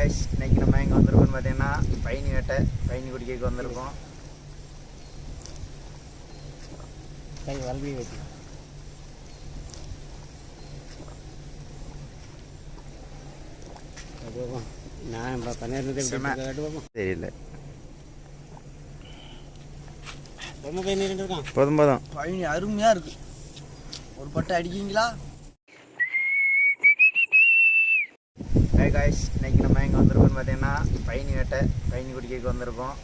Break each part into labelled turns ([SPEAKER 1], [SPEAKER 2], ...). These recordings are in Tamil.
[SPEAKER 1] காய்ஸ், இன்றைக்கி நம்ம எங்கே வந்திருக்கோம்னு பார்த்தீங்கன்னா பைனி வேட்டை, பைனி குடிக்கைக்கு வந்திருக்கோம். தெரியல, போதும் போதும்.
[SPEAKER 2] பைனி அருமையாக இருக்குது. ஒரு பட்டை அடிக்கிங்களா?
[SPEAKER 1] ஹாய் காய்ஸ், இன்றைக்கி நம்ம எங்கே வந்திருக்கோம்னு பார்த்தீங்கன்னா பைனி வேட்டை, பைனி குடிக்கைக்கு வந்திருக்கோம்.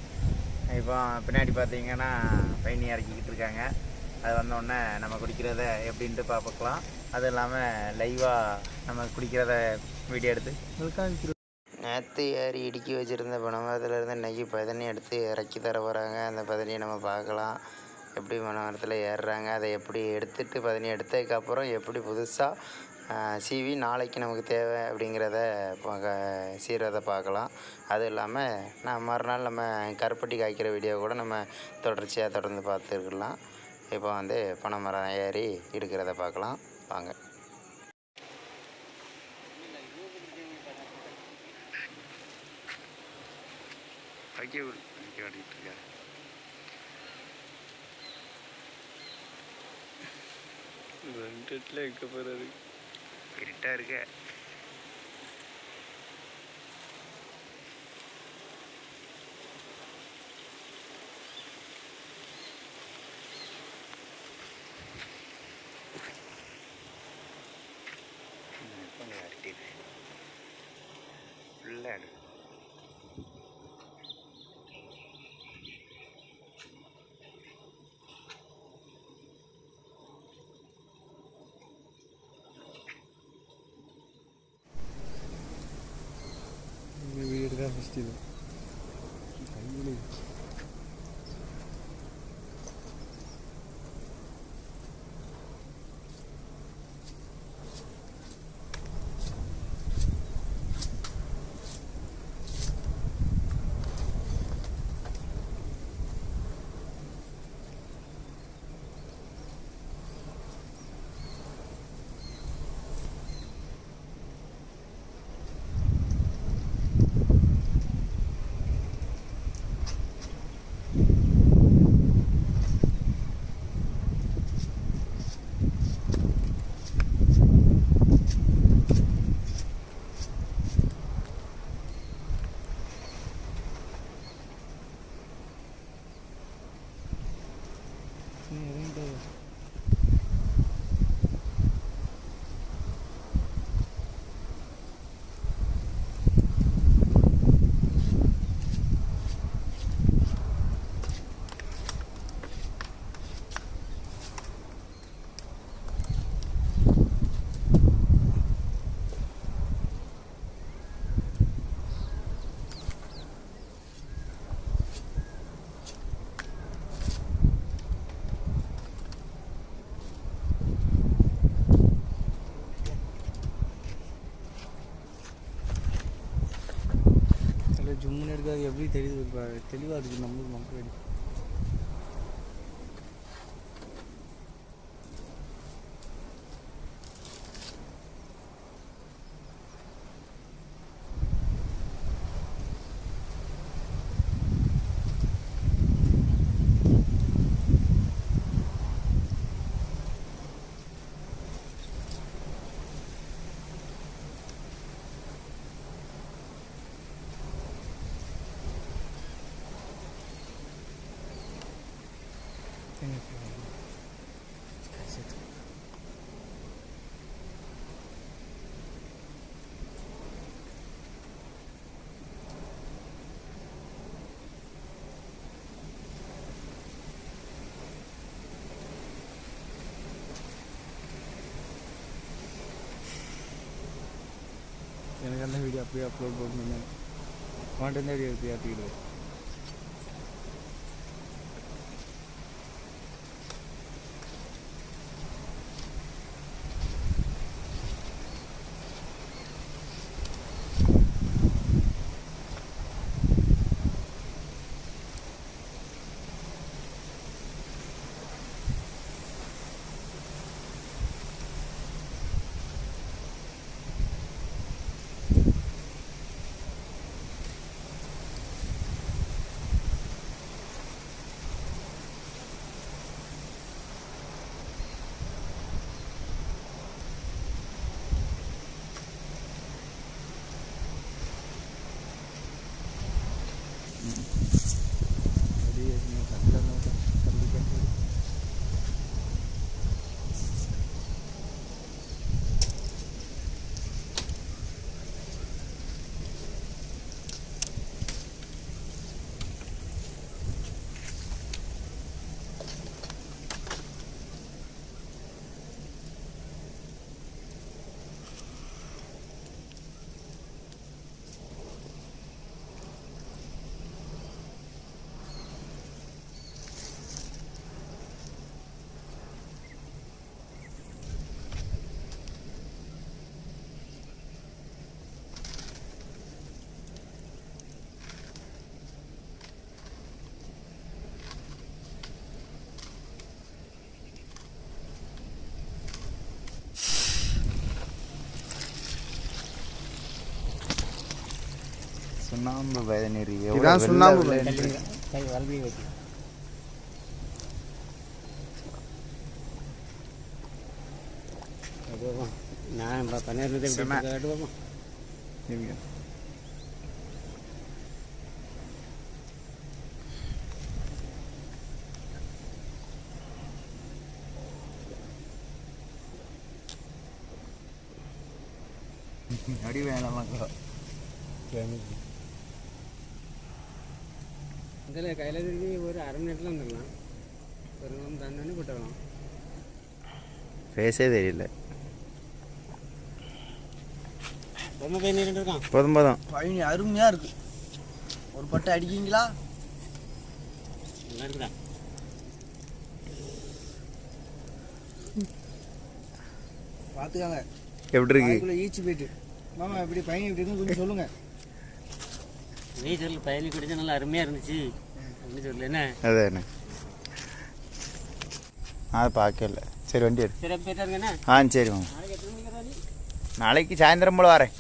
[SPEAKER 1] இப்போ பின்னாடி பார்த்தீங்கன்னா பைனி இறக்கிக்கிட்டு இருக்காங்க. அது வந்தோடனே நம்ம குடிக்கிறத எப்படின்ட்டு பார்க்கலாம். அதுவும் இல்லாமல் லைவாக நம்ம குடிக்கிறத வீடியோ எடுத்து நேற்று ஏறி இடுக்கி வச்சுருந்த பனைமரத்துலேருந்து இன்றைக்கி பதனி எடுத்து இறக்கி தர போகிறாங்க. அந்த பதனியை நம்ம பார்க்கலாம். எப்படி பனைமரத்தில் ஏறுறாங்க, அதை எப்படி எடுத்துகிட்டு பதனி எடுத்ததுக்கப்புறம் எப்படி புதுசாக சீவி நாளைக்கு நமக்கு தேவை அப்படிங்கிறத சீரதை பார்க்கலாம். அதுவும் இல்லாமல் மறுநாள் நம்ம கருப்பட்டி காய்க்கிற வீடியோ கூட நம்ம தொடர்ச்சியாக தொடர்ந்து பார்த்துருக்கலாம். இப்போ பனை மரம் ஏறி எடுக்கிறத பார்க்கலாம் வாங்க. ஓடிட்டுருக்கா ரெண்டுல எங்கே போகிறது? இருட்டாக இருக்க. ஃபுல்லாக எடு.
[SPEAKER 2] வீடு தான் ஃபஸ்ட்டு இது கையில் ஜும்முன்னு எடுக்காது. எப்படி தெரியுது? தெளிவாக இருக்குது நம்மளுக்கு மக்கள். எனக்கு அந்த வீடியோ அப்படியே அப்லோட் பண்ணணும். கான்டென்ட் வீடியோ எப்படி ஏற்றிக்கிடுவேன்.
[SPEAKER 1] சுண்ணாம்பு பயனீர்
[SPEAKER 2] இதான் சுண்ணாம்பு
[SPEAKER 3] கை வலது வச்சு நான் பண்ணிருந்தது காட்டுவோமா
[SPEAKER 1] அடி வேணாமாக்கா
[SPEAKER 3] இதில் கையில் திரும்பி ஒரு அரை மணி நேரத்தில் வந்துடலாம் ஒரு தண்ணி போட்டுடலாம்
[SPEAKER 1] ஃபேஸே தெரியல
[SPEAKER 3] ரொம்ப பயணிட்டு இருக்கான்
[SPEAKER 1] போதும் போதும்
[SPEAKER 2] பயணி அருமையாக இருக்கு ஒரு பட்டை அடிக்கிங்களா
[SPEAKER 3] நல்லா இருக்குதா
[SPEAKER 2] பார்த்துக்காங்க
[SPEAKER 1] எப்படி இருக்கு
[SPEAKER 2] ஈச்சு போயிட்டு மாமா எப்படி பயணி எப்படி இருக்குன்னு கொஞ்சம் சொல்லுங்க
[SPEAKER 3] நீச்சல் பயணி குடிச்சா நல்லா அருமையாக இருந்துச்சு அப்படின்னு சொல்லல என்ன
[SPEAKER 1] அதானே அது பார்க்கல சரி வண்டி எடு
[SPEAKER 3] சரி போயிட்டா இருக்கேண்ணே
[SPEAKER 1] சரி வாங்க
[SPEAKER 3] நாளைக்கு எத்தனை மணிக்கு வரா நீ
[SPEAKER 1] நாளைக்கு சாயந்தரம் போல் வரேன்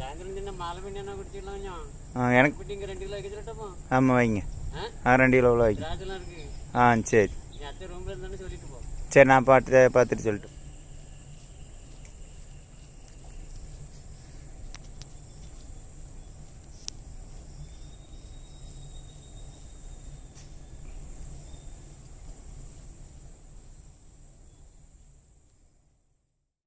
[SPEAKER 3] சாயந்தரம் சின்ன மாலை பண்ணி என்ன குடிச்சிடலாம் கொஞ்சம்
[SPEAKER 1] எனக்கு
[SPEAKER 3] குட்டிங்க 2 கிலோ வைக்க சொல்லட்டப்போ
[SPEAKER 1] ஆமாம் வைங்க 2 கிலோ வைங்க
[SPEAKER 3] திராட்சைலாம் இருக்கு
[SPEAKER 1] சரி
[SPEAKER 3] நீ அத்தை ரூமில் இருந்தானே சொல்லிட்டு போ
[SPEAKER 1] சரி நான் பார்த்துட்டு சொல்லிட்டு